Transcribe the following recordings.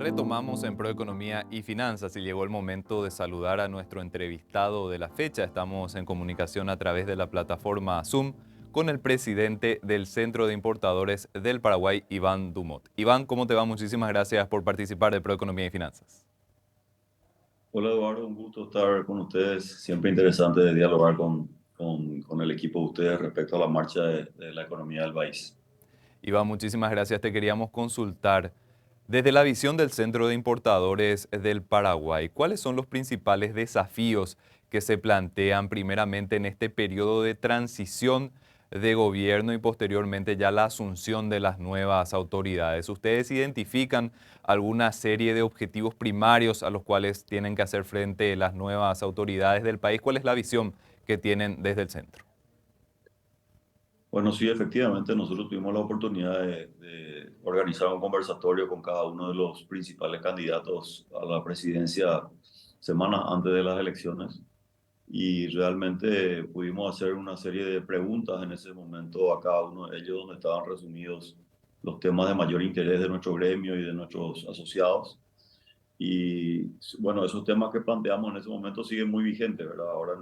Retomamos en Proeconomía y Finanzas y llegó el momento de saludar a nuestro entrevistado de la fecha. Estamos en comunicación a través de la plataforma Zoom con el presidente del Centro de Importadores del Paraguay, Iván Dumont. Iván, ¿cómo te va? Muchísimas gracias por participar de Proeconomía y Finanzas. Hola Eduardo, un gusto estar con ustedes. Siempre interesante de dialogar con el equipo de ustedes respecto a la marcha de la economía del país. Iván, muchísimas gracias. Te queríamos consultar. Desde la visión del Centro de Importadores del Paraguay, ¿cuáles son los principales desafíos que se plantean primeramente en este periodo de transición de gobierno y posteriormente ya la asunción de las nuevas autoridades? ¿Ustedes identifican alguna serie de objetivos primarios a los cuales tienen que hacer frente las nuevas autoridades del país? ¿Cuál es la visión que tienen desde el centro? Bueno, sí, efectivamente, nosotros tuvimos la oportunidad de organizar un conversatorio con cada uno de los principales candidatos a la presidencia semanas antes de las elecciones y realmente pudimos hacer una serie de preguntas en ese momento a cada uno de ellos donde estaban resumidos los temas de mayor interés de nuestro gremio y de nuestros asociados. Y bueno, esos temas que planteamos en ese momento siguen muy vigentes, ¿verdad? Ahora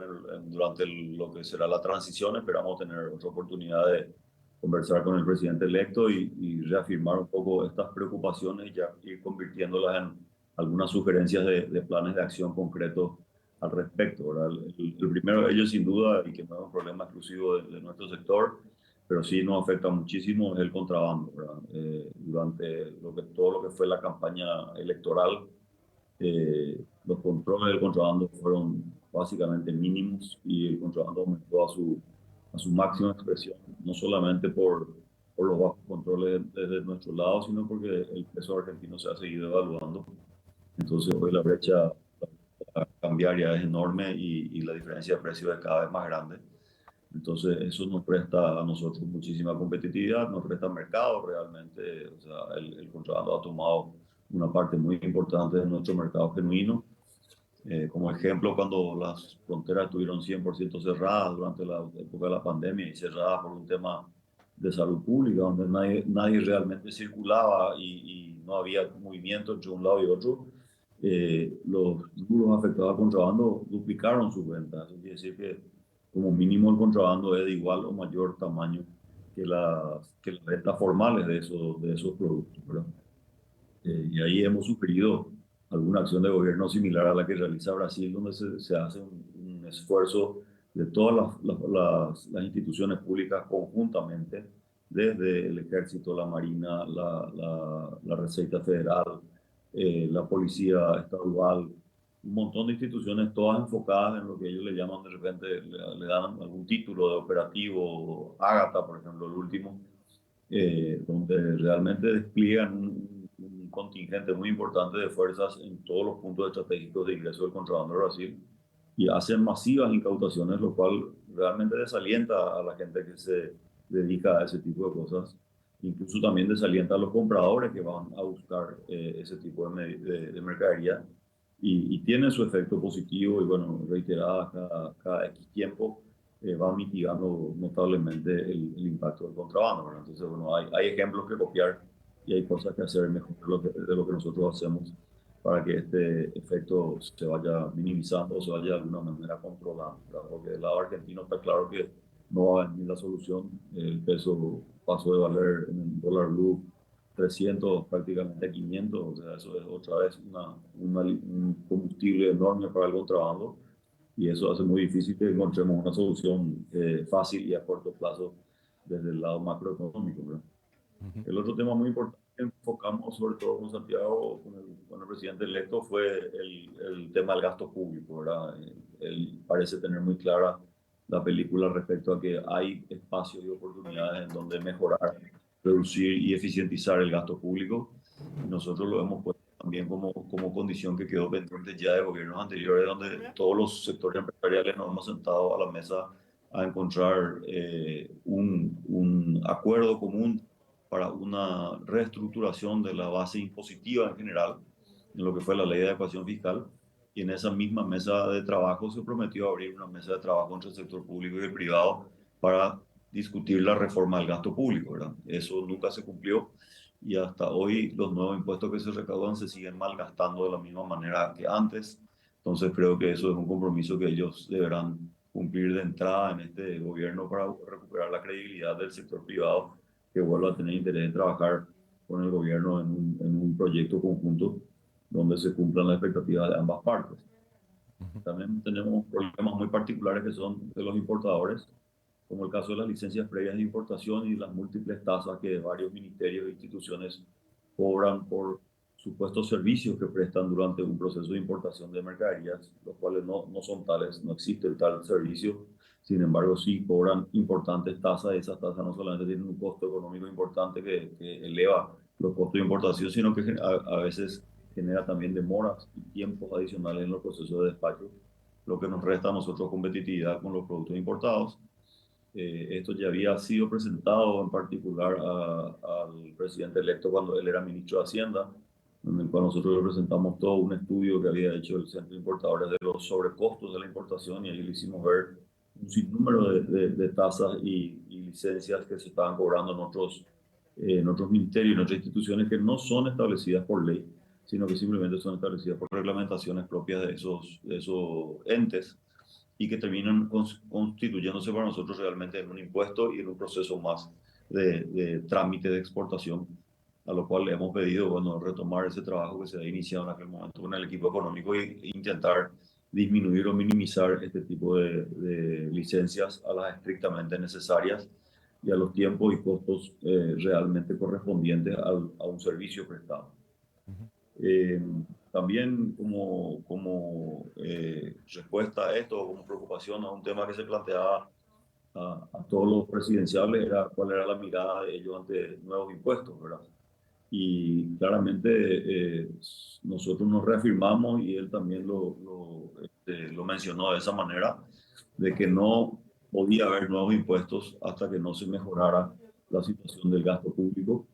durante lo que será la transición esperamos tener otra oportunidad de conversar con el presidente electo y reafirmar un poco estas preocupaciones y ya ir convirtiéndolas en algunas sugerencias de planes de acción concretos al respecto, ¿verdad? El primero de ellos, sin duda, y que no es un problema exclusivo de nuestro sector, pero sí nos afecta muchísimo, es el contrabando, ¿verdad? Durante todo lo que fue la campaña electoral, los controles del contrabando fueron básicamente mínimos y el contrabando aumentó a su máxima expresión, no solamente por los bajos controles desde nuestro lado, sino porque el peso argentino se ha seguido evaluando. Entonces hoy la cambiaria es enorme y la diferencia de precio es cada vez más grande. Entonces eso nos presta a nosotros muchísima competitividad, nos presta mercado realmente, o sea, el contrabando ha tomado una parte muy importante de nuestro mercado genuino. Como ejemplo, cuando las fronteras estuvieron 100% cerradas durante la época de la pandemia y cerradas por un tema de salud pública, donde nadie realmente circulaba y no había movimiento entre un lado y otro, los rubros afectados al contrabando duplicaron sus ventas. Es decir, que como mínimo el contrabando es de igual o mayor tamaño que las ventas formales de esos productos, ¿verdad? Y ahí hemos sugerido alguna acción de gobierno similar a la que realiza Brasil, donde se hace un esfuerzo de todas las instituciones públicas conjuntamente, desde el Ejército, la Marina, la Receita Federal, la Policía Estadual, un montón de instituciones todas enfocadas en lo que ellos le llaman de repente, le dan algún título de operativo, Ágata, por ejemplo, el último, donde realmente despliegan un contingente muy importante de fuerzas en todos los puntos estratégicos de ingreso del contrabando de Brasil y hacen masivas incautaciones, lo cual realmente desalienta a la gente que se dedica a ese tipo de cosas. Incluso también desalienta a los compradores que van a buscar ese tipo de mercadería y tiene su efecto positivo y bueno, reiterada cada X tiempo va mitigando notablemente el impacto del contrabando, ¿verdad? Entonces, bueno, hay ejemplos que copiar y hay cosas que hacer mejor de lo que nosotros hacemos para que este efecto se vaya minimizando o se vaya de alguna manera controlando, ¿verdad? Porque del lado argentino está claro que no va a venir la solución. El peso pasó de valer en el dólar blue 300 prácticamente a 500, o sea, eso es otra vez un combustible enorme para el contrabando y eso hace muy difícil que encontremos una solución fácil y a corto plazo desde el lado macroeconómico, ¿verdad? Ujú. El otro tema muy importante que enfocamos, sobre todo con Santiago, con el presidente electo, fue el tema del gasto público, ¿verdad? Él parece tener muy clara la película respecto a que hay espacios y oportunidades en donde mejorar, reducir y eficientizar el gasto público. Y nosotros lo hemos puesto también como condición que quedó pendiente ya de gobiernos anteriores, donde todos los sectores empresariales nos hemos sentado a la mesa a encontrar un acuerdo común para una reestructuración de la base impositiva en general, en lo que fue la ley de adecuación fiscal. Y en esa misma mesa de trabajo se prometió abrir una mesa de trabajo entre el sector público y el privado para discutir la reforma del gasto público, ¿verdad? Eso nunca se cumplió y hasta hoy los nuevos impuestos que se recaudan se siguen malgastando de la misma manera que antes. Entonces creo que eso es un compromiso que ellos deberán cumplir de entrada en este gobierno para recuperar la credibilidad del sector privado que vuelva a tener interés en trabajar con el gobierno en un proyecto conjunto donde se cumplan las expectativas de ambas partes. También tenemos problemas muy particulares que son de los importadores, como el caso de las licencias previas de importación y las múltiples tasas que varios ministerios e instituciones cobran por supuestos servicios que prestan durante un proceso de importación de mercaderías, los cuales no son tales, no existe tal servicio. Sin embargo, sí cobran importantes tasas, y esas tasas no solamente tienen un costo económico importante que eleva los costos de importación, sino que a veces genera también demoras y tiempos adicionales en los procesos de despacho, lo que nos resta a nosotros competitividad con los productos importados. Esto ya había sido presentado en particular al presidente electo cuando él era ministro de Hacienda, en el cual nosotros le presentamos todo un estudio que había hecho el Centro de Importadores de los sobrecostos de la importación, y ahí le hicimos ver un sinnúmero de tasas y licencias que se estaban cobrando en otros ministerios, en otras instituciones que no son establecidas por ley, sino que simplemente son establecidas por reglamentaciones propias de esos entes, y que terminan constituyéndose para nosotros realmente en un impuesto y en un proceso más de trámite de exportación, a lo cual le hemos pedido, bueno, retomar ese trabajo que se ha iniciado en aquel momento con el equipo económico e intentar disminuir o minimizar este tipo de licencias a las estrictamente necesarias y a los tiempos y costos realmente correspondientes a un servicio prestado. Eh, También como respuesta a esto, como preocupación a un tema que se planteaba a todos los presidenciables, era cuál era la mirada de ellos ante nuevos impuestos, ¿verdad? Y claramente nosotros nos reafirmamos, y él también lo mencionó de esa manera, de que no podía haber nuevos impuestos hasta que no se mejorara la situación del gasto público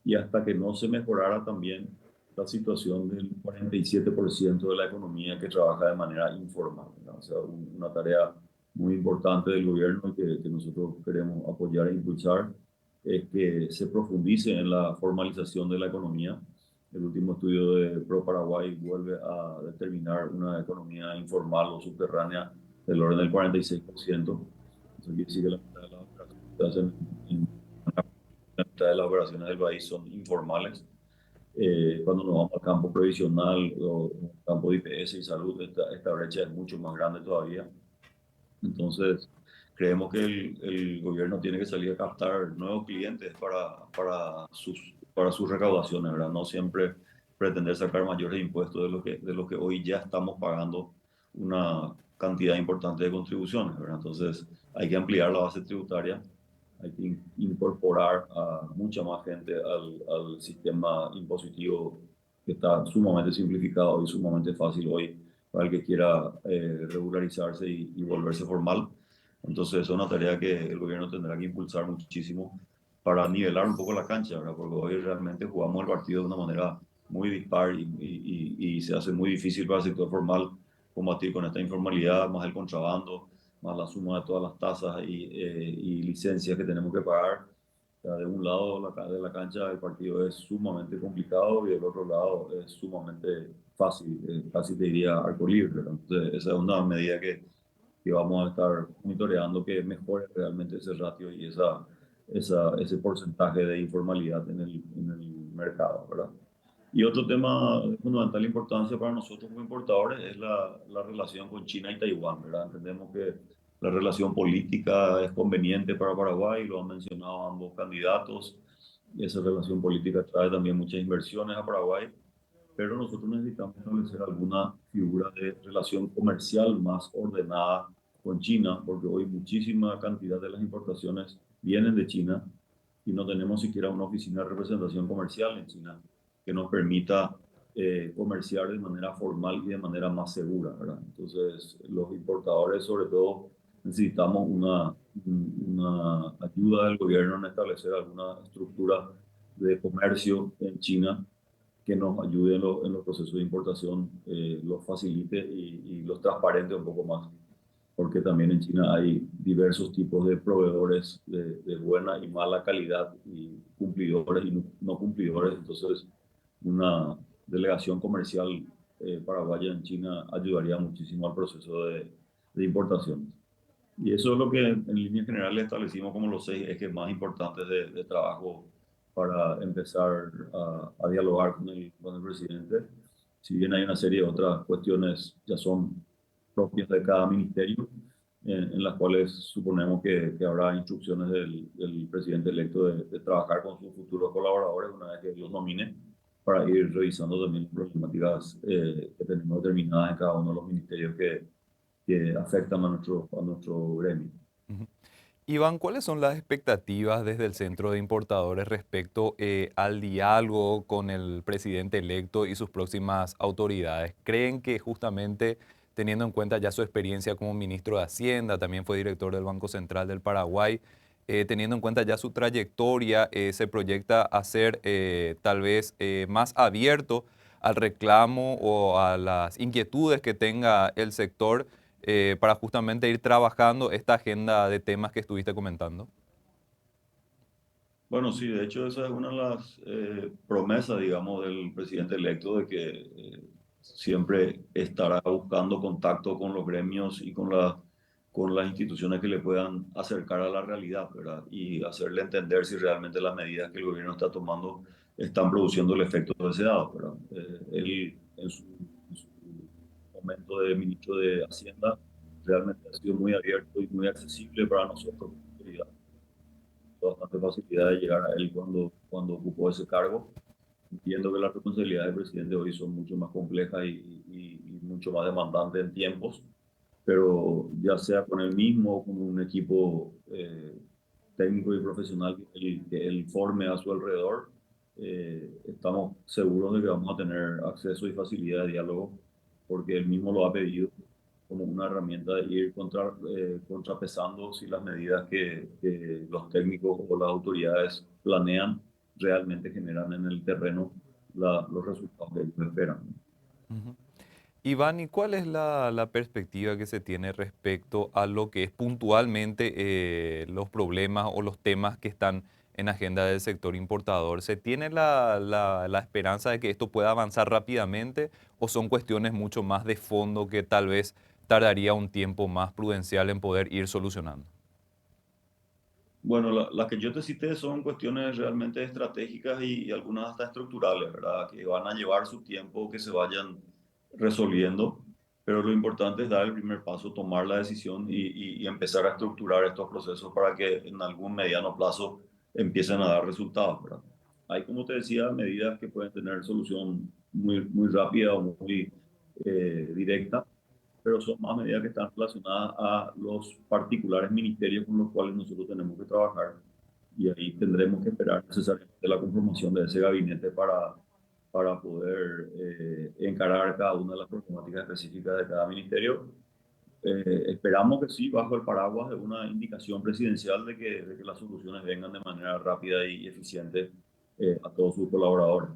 y hasta que no se mejorara también la situación del 47% de la economía que trabaja de manera informal, ¿no? O sea, una tarea muy importante del gobierno que nosotros queremos apoyar e impulsar es que se profundice en la formalización de la economía. El último estudio de Pro Paraguay vuelve a determinar una economía informal o subterránea del orden del 46%. Eso quiere decir que la mitad de las operaciones que se hacen la mitad de las operaciones del país son informales. Cuando nos vamos al campo previsional o campo de IPS y salud, esta brecha es mucho más grande todavía. Entonces, creemos que el gobierno tiene que salir a captar nuevos clientes para sus recaudaciones, ¿verdad? No siempre pretender sacar mayores impuestos de lo que hoy ya estamos pagando una cantidad importante de contribuciones, ¿verdad? Entonces, hay que ampliar la base tributaria, hay que incorporar a mucha más gente al sistema impositivo que está sumamente simplificado y sumamente fácil hoy para el que quiera regularizarse y volverse formal. Entonces, es una tarea que el gobierno tendrá que impulsar muchísimo para nivelar un poco la cancha, ¿verdad? Porque hoy realmente jugamos el partido de una manera muy dispar y se hace muy difícil para el sector formal combatir con esta informalidad, más el contrabando, más la suma de todas las tasas y licencias que tenemos que pagar. O sea, de un lado de la cancha el partido es sumamente complicado y del otro lado es sumamente fácil, casi te diría arco libre. Entonces, esa es una medida que vamos a estar monitoreando, que mejore realmente ese ratio y ese porcentaje de informalidad en el mercado, ¿verdad? Y otro tema de fundamental importancia para nosotros como importadores es la relación con China y Taiwán, ¿verdad? Entendemos que la relación política es conveniente para Paraguay, lo han mencionado ambos candidatos, y esa relación política trae también muchas inversiones a Paraguay, pero nosotros necesitamos establecer alguna figura de relación comercial más ordenada con China, porque hoy muchísima cantidad de las importaciones vienen de China y no tenemos siquiera una oficina de representación comercial en China que nos permita comerciar de manera formal y de manera más segura, ¿verdad? Entonces, los importadores, sobre todo, necesitamos una ayuda del gobierno en establecer alguna estructura de comercio en China que nos ayude en los procesos de importación, los facilite y los transparente un poco más, porque también en China hay diversos tipos de proveedores de buena y mala calidad, y cumplidores y no cumplidores. Entonces, una delegación comercial paraguaya en China ayudaría muchísimo al proceso de importación. Y eso es lo que en líneas generales establecimos como los 6 ejes más importantes de trabajo para empezar a dialogar con el presidente. Si bien hay una serie de otras cuestiones ya son propias de cada ministerio, en las cuales suponemos que habrá instrucciones del presidente electo de trabajar con sus futuros colaboradores una vez que los nomine, para ir revisando también problemáticas que tenemos determinadas en cada uno de los ministerios que afectan a nuestro gremio. Ujú. Iván, ¿cuáles son las expectativas desde el Centro de Importadores respecto al diálogo con el presidente electo y sus próximas autoridades? ¿Creen que justamente teniendo en cuenta ya su experiencia como ministro de Hacienda, también fue director del Banco Central del Paraguay, teniendo en cuenta ya su trayectoria, se proyecta a ser tal vez más abierto al reclamo o a las inquietudes que tenga el sector para justamente ir trabajando esta agenda de temas que estuviste comentando? Bueno, sí, de hecho esa es una de las promesas, digamos, del presidente electo, de que siempre estará buscando contacto con los gremios y con las instituciones que le puedan acercar a la realidad, ¿verdad? Y hacerle entender si realmente las medidas que el gobierno está tomando están produciendo el efecto deseado, ¿verdad? Él, en su momento de ministro de Hacienda, realmente ha sido muy abierto y muy accesible para nosotros como autoridad, bastante facilidad de llegar a él cuando ocupó ese cargo. Entiendo que las responsabilidades del presidente hoy son mucho más complejas y mucho más demandantes en tiempos, pero ya sea con él mismo o con un equipo técnico y profesional que él forme a su alrededor, estamos seguros de que vamos a tener acceso y facilidad de diálogo, porque él mismo lo ha pedido como una herramienta de ir contrapesando si las medidas que los técnicos o las autoridades planean realmente generan en el terreno los resultados que ellos esperan. Ujú. Iván, ¿y cuál es la perspectiva que se tiene respecto a lo que es puntualmente los problemas o los temas que están en agenda del sector importador? ¿Se tiene la esperanza de que esto pueda avanzar rápidamente o son cuestiones mucho más de fondo que tal vez tardaría un tiempo más prudencial en poder ir solucionando? Bueno, las que yo te cité son cuestiones realmente estratégicas y algunas hasta estructurales, ¿verdad? Que van a llevar su tiempo, que se vayan resolviendo, pero lo importante es dar el primer paso, tomar la decisión y empezar a estructurar estos procesos para que en algún mediano plazo empiecen a dar resultados, ¿verdad? Hay, como te decía, medidas que pueden tener solución muy, muy rápida o muy directa, pero son más medidas que están relacionadas a los particulares ministerios con los cuales nosotros tenemos que trabajar, y ahí tendremos que esperar necesariamente la conformación de ese gabinete para poder encarar cada una de las problemáticas específicas de cada ministerio. Esperamos que sí, bajo el paraguas de una indicación presidencial de que las soluciones vengan de manera rápida y eficiente a todos sus colaboradores.